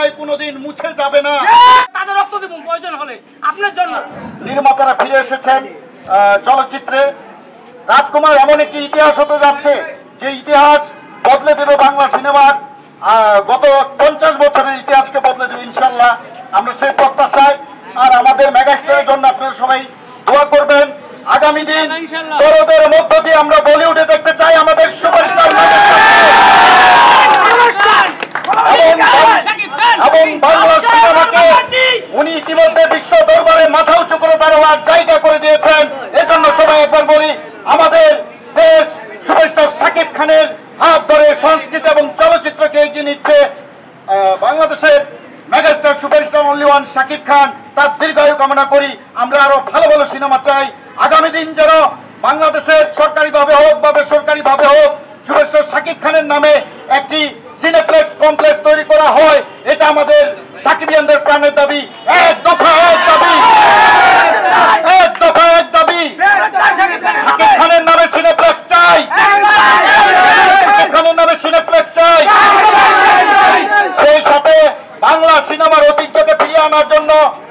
হৃদয় কোনোদিন মুছে যাবে না। তাদের রক্ত দেব প্রয়োজন হলে আপনার জন্য। নির্মাতারা ফিরে এসেছেন চলচ্চিত্রে। রাজকুমার এমন একটি ইতিহাস হতে যাচ্ছে যে ইতিহাস বদলে দেবে বাংলা সিনেমার, গত 50 বছরের ইতিহাসকে বদলে দেবে ইনশাল্লাহ, আমরা সেই প্রত্যাশায়। আর আমাদের মেগাস্টারের জন্য আপনারা সবাই দোয়া করবেন। আগামী দিন তরুণদের মধ্য দিয়ে আমরা বলিউডে দেখতে চাই আমাদের সুপারস্টার এবং বাংলা সিনেমাকে উনি ইতিমধ্যে বিশ্ব দরবারে মাথা উঁচু করে দাঁড়াবার জায়গা করে দিয়েছেন। এজন্য সবাই একবার বলি, আমাদের দেশ সুপারস্টার শাকিব খানের হাত ধরে সংস্কৃতি এবং চলচ্চিত্রকে এগিয়ে নিচ্ছে। বাংলাদেশের megastar superstar only one Shakib Khan, তার দীর্ঘায়ু কামনা করি। আমরা আরো ভালো ভালো সিনেমা চাই। আগামী দিন যেন বাংলাদেশের সরকারিভাবে হোক বা বেসরকারিভাবে হোক সুপারস্টার শাকিব খানের নামে একটি সিনেপ্লেক্স কমপ্লেক্স তৈরি করা হয়, এটা আমাদের সাকিবিয়ানদের প্রাণের দাবি। এক দফা এক দাবি, এক দফা এক দাবি, শাকিব খানের নামে সিনেপ্লেক্স চাই, শাকিব খানের নামে সিনেপ্লেক্স চাই। সেই সাথে বাংলা সিনেমার ঐতিহ্যকে ফিরিয়ে আনার জন্য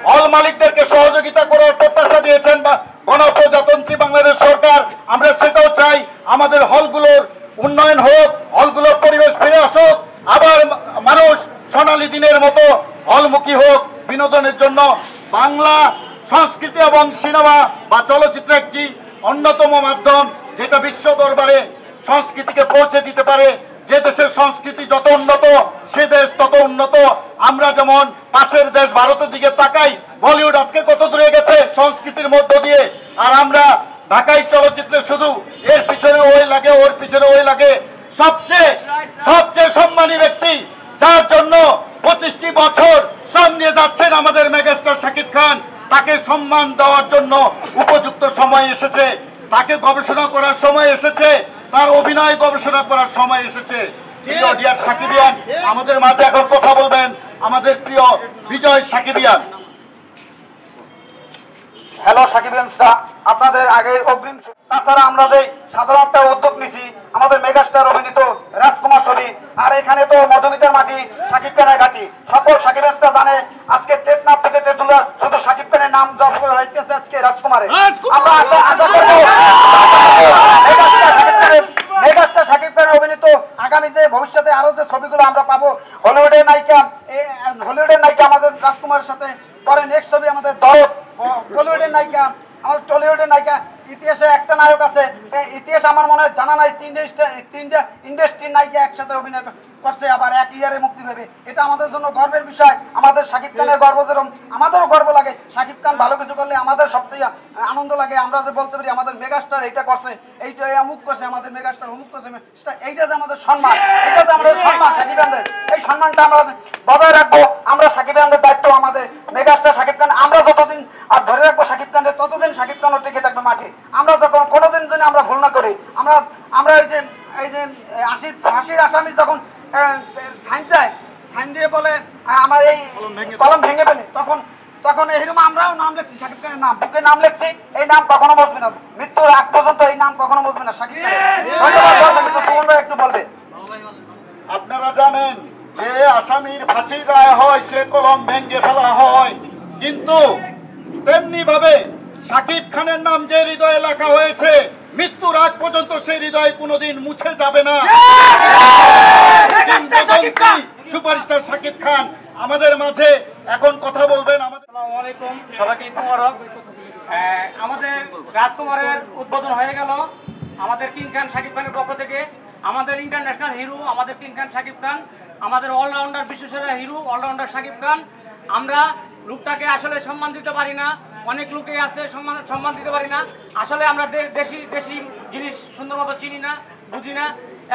হল মালিকদেরকে সহযোগিতা করার প্রত্যাশা দিয়েছেন বা গণপ্রজাতন্ত্রী বাংলাদেশ সরকার। আমরা সেটাও চাই, আমাদের হলগুলোর উন্নয়ন হোক, হলগুলোর পরিবেশ ফিরে আসুক, আবার মানুষ সোনালী দিনের মতো হলমুখী হোক বিনোদনের জন্য। বাংলা সংস্কৃতি এবং সিনেমা বা চলচ্চিত্র একটি অন্যতম মাধ্যম যেটা বিশ্ব দরবারে সংস্কৃতিকে পৌঁছে দিতে পারে। যে দেশের সংস্কৃতি যত উন্নত সে দেশ তত উন্নত। আমরা যেমন পাশের দেশ ভারতের দিকে তাকাই, বলিউড আজকে কত দূরে গেছে সংস্কৃতির মধ্য দিয়ে, আর আমরা ঢাকাই চলচ্চিত্রে শুধু এর পিছনে ওই লাগে ওর পিছনে ওই লাগে। সবচেয়ে সম্মানী ব্যক্তি যার জন্য 25টি বছর শ্রম দিয়ে যাচ্ছেন আমাদের মেগাস্টার শাকিব খান, তাকে সম্মান দেওয়ার জন্য উপযুক্ত সময় এসেছে, তাকে গবেষণা করার সময় এসেছে, তার অভিনয় গবেষণা করার সময় এসেছে। প্রিয় ডিয়ার সাকিবিয়ান, আমাদের মাঝে এখন কথা বলবেন আমাদের প্রিয় বিজয় সাকিবিয়ান। হ্যালো সাকিবিয়ানসরা, আপনাদের আগে অগ্রিম। তাছাড়া আমরা যে সাধারণ একটা উদ্যোগ নিছি আমাদের মেগাস্টার অভিনীত রাজকুমার ছবি, আর এখানে তো মধুমিতার মাটি শাকিব খানের ঘাটি। সকল সাকিবিয়ানসরা জানে আজকে টেকনাফ থেকে তেতুলা শুধু শাকিব খানের নাম জপ হইতেছে আজকে রাজকুমারে। আমরা আশা করব মেগাস্টার শাকিব খানের অভিনীত আগামী যে ভবিষ্যতে আরো যে ছবিগুলো আমরা পাবো, হলিউডের নায়িকা আমাদের রাজকুমারের সাথে পরে নেক্সট ছবি আমাদের দরদ, বলিউডের নায়িকা আমাদের টলিউডের নায়িকা। ইতিহাসে একটা নায়ক আছে, ইতিহাস আমার মনে হয় জানা নাই, তিনটা ইন্ডাস্ট্রির নায়িকা একসাথে অভিনয় করছে আবার এক ইয়ারে মুক্তি পাবে। এটা আমাদের জন্য গর্বের বিষয়। আমাদের শাকিব খানের গর্ব যেরকম আমাদেরও গর্ব লাগে, শাকিব খান ভালো কিছু করলে আমাদের সবচেয়ে আনন্দ লাগে। আমরা যে বলতে পারি আমাদের মেগাস্টার এইটা করছে, এইটা অমুক করছে, আমাদের মেগাস্টার অমুক করছে, এইটা যে আমাদের সম্মান, এটা যে আমাদের সম্মান শাকিব খানদের, এই সম্মানটা আমরা বজায় রাখবো। আমরা শাকিব খানদের দায়িত্ব, আমাদের মেগাস্টার শাকিব খান আমরা যতদিন আর ধরে রাখবো শাকিব খানদের, ততদিন শাকিব খানও টিকে থাকবে মাঠে। আমরা যখন কোনোদিন যদি আমরা ভুল না করি, আমরা এই যে ফাঁসির আসামি যখন সাইন দিয়ে বলে আমার এই কলম ভেঙে ফেলে, তখন এইরকম আমরাও নাম লিখছি, শাকিব খানের নাম বুকে নাম লিখছি, এই নাম কখনো বসবে না, মৃত্যুর আগ পর্যন্ত এই নাম কখনো বসবে না শাকিব খানের। একটু বলবে। আপনারা জানেন যে আসামির ফাঁসির রায় হয় সে কলম ভেঙে ফেলা হয়, কিন্তু তেমনি ভাবে শাকিব খানের নাম যে হৃদয়ে লেখা হয়েছে মৃত্যুর আগ পর্যন্ত সেই হৃদয় কোনোদিন মুছে যাবে না। সুপারস্টার শাকিব খান আমাদের মাঝে এখন কথা বলবেন। আসসালামু আলাইকুম, সবাইকে ঈদ মোবারক। আমাদের রাজকুমারের উদ্বোধন হয়ে গেল আমাদের কিং খান শাকিব খানের পক্ষ থেকে। আমাদের ইন্টারন্যাশনাল হিরো আমাদের কিং খান শাকিব খান, আমাদের allrounder বিশ্বসেরা hero allrounder Shakib Khan. আমরা লোকটাকে আসলে সম্মান দিতে পারি না, অনেক লোকে আছে সম্মান দিতে পারি না। আসলে আমরা দেশি জিনিস সুন্দর মতো চিনি না, বুঝি না।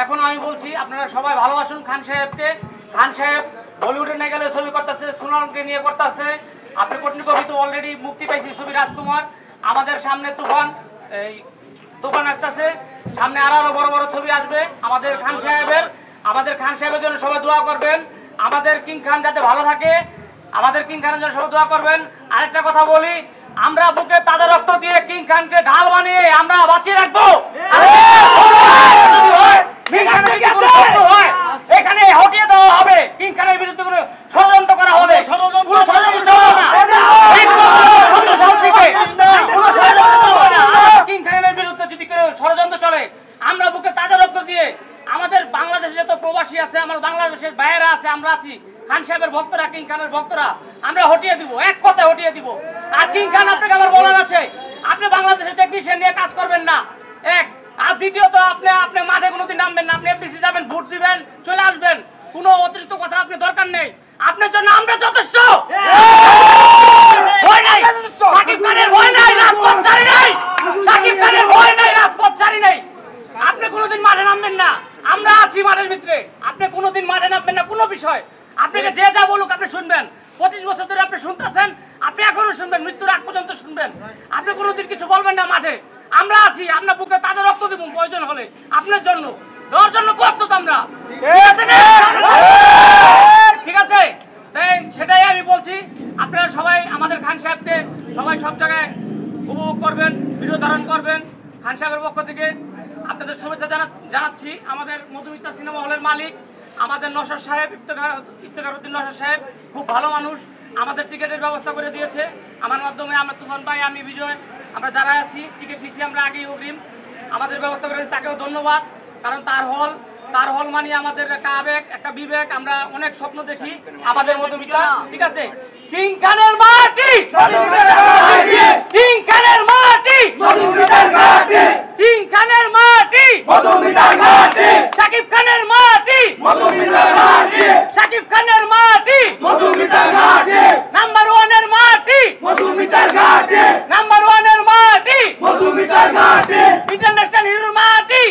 এখন আমি বলছি আপনারা সবাই ভালোবাসুন খান সাহেবকে। খান সাহেব বলিউডের নায়িকালে ছবি করতেছে, সোনালকে নিয়ে করতেছে। আপনি পত্রিকা অলরেডি মুক্তি পাইছি ছবি রাজকুমার। আমাদের সামনে তুফান আসতেছে, সামনে আরো বড় বড় ছবি আসবে আমাদের খান সাহেবের জন্য সবাই দোয়া করবেন। আমাদের কিং খান যাতে ভালো থাকে, আমাদের কিং খানের জন্য সবাই দোয়া করবেন। আরেকটা কথা বলি, আমরা বুকে তাদের রক্ত দিয়ে কিং খানকে ঢাল বানিয়ে আমরা বাঁচিয়ে রাখবো। এখানে হটিয়ে দেওয়া হবে, কিং খানের বিরুদ্ধে কোনো ষড়যন্ত্র খানের ভক্তরা আমরা হটিয়ে দিব, এক কথায় হটিয়ে দিব। আর কিং খান আপনাকে আমার বলার আছে, আপনি বাংলাদেশের টেকনিশিয়ান নিয়ে কাজ করবেন না, এক। আর দ্বিতীয়ত আপনি মাঠে কোনোদিন নামবেন না, আপনি এফডিসি যাবেন, ভোট দিবেন, চলে আসবেন, কোনো অতিরিক্ত কথা আপনি দরকার নেই, আপনার জন্য আমরা যথেষ্ট। ভয় নাই, সাকিব খানের ভয় নাই, রাজপথ ছাড়ি নাই, সাকিব খানের ভয় নাই, রাজপথ ছাড়ি নাই। আপনি কোনোদিন মাঠে নামবেন না, আমরা আছি মাঠের ভিতরে, আপনি কোনোদিন মাঠে নামবেন না কোনো বিষয়। আপনাকে যে যা বলুক আপনি শুনবেন, 25 বছর ধরে আপনি শুনতেছেন, আপনি এখনো শুনবেন, মৃত্যুর আগ পর্যন্ত শুনবেন। আপনি কোনোদিন কিছু বলবেন না মাঠে, আমরা আছি, আমরা বুকে তাদের রক্ত দেব প্রয়োজন হলে আপনার জন্য, দেওয়ার জন্য প্রস্তুত আমরা। ঠিক আছে, তাই সেটাই আমি বলছি। আপনারা সবাই আমাদের খান সাহেবকে সবাই সব জায়গায় উপভোগ করবেন, ভিডিও ধারণ করবেন। খান সাহেবের পক্ষ থেকে আপনাদের শুভেচ্ছা জানাচ্ছি। আমাদের মধুমিতা সিনেমা হলের মালিক আমাদের নশর সাহেব, ইফতেখার উদ্দিন নশর সাহেব খুব ভালো মানুষ, আমাদের টিকিটের ব্যবস্থা করে দিয়েছে আমার মাধ্যমে। আমরা তুফান ভাই, আমি বিজয়, আমরা যারা আছি টিকিট নিচ্ছি আমরা আগেই অগ্রিম, আমাদের ব্যবস্থা করে তাকেও ধন্যবাদ। কারণ তার হল মানে আমাদের একটা আবেগ, একটা বিবেক, আমরা অনেক স্বপ্ন দেখি আমাদের মধুমিতা। ঠিক আছে, কিং খানের মাটি, কিং খানের মাটি, কিং খানের মাটি, সাকিব খানের মাটি, সাকিব খানের মাটি, নাম্বার ওয়ানের মাটি, নাম্বার ওয়ানের মাটি, ইন্টারন্যাশনাল হিরোর মাটি।